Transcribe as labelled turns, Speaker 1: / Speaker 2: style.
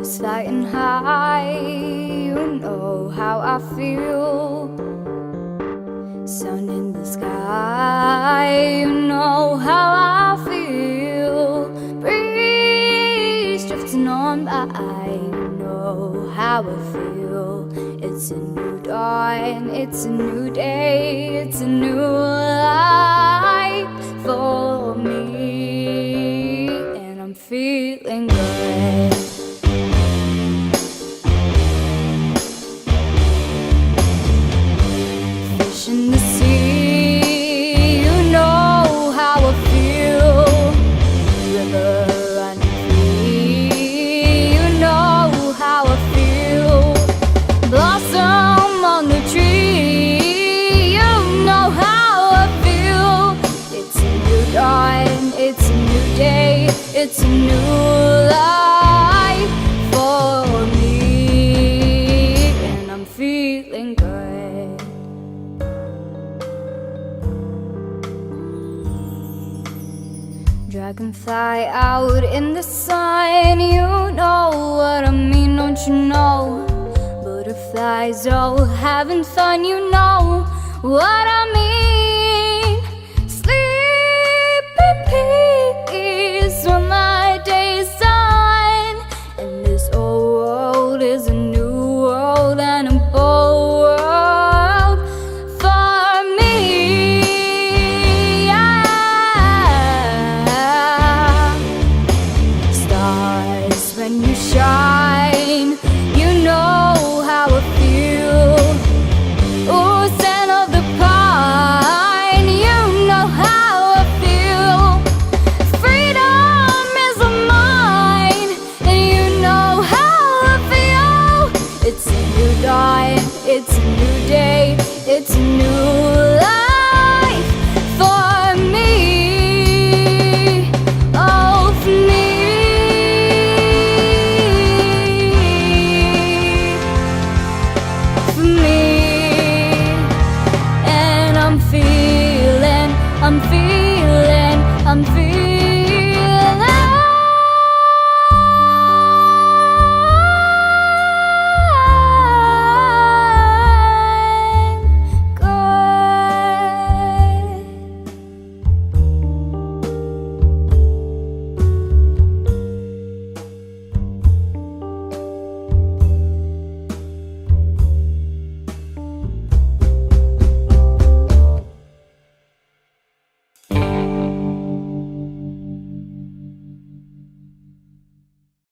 Speaker 1: Flying high, you know how I feel. Sun in the sky, you know how I feel. Breeze drifting on by, you know how I feel. It's a new dawn, it's a new day, it's a new life for me, and I'm feeling good. In the sea, you know how I feel. River running free, you know how I feel. Blossom on the tree, you know how I feel. It's a new dawn, it's a new day, it's a new life for me, and I'm feeling good. Dragonfly out in the sun, you know what I mean, don't you know? Butterflies all having fun, you know what I mean. Sleep in peace when my day's done, and this old world is a new world and a bold world for me. When you shine, you know how I feel. Oh, scent of the pine, you know how I feel. Freedom is mine, and you know how I feel. It's a new dawn, it's a new day, it's a new life for me. Oh, for me. I'm feeling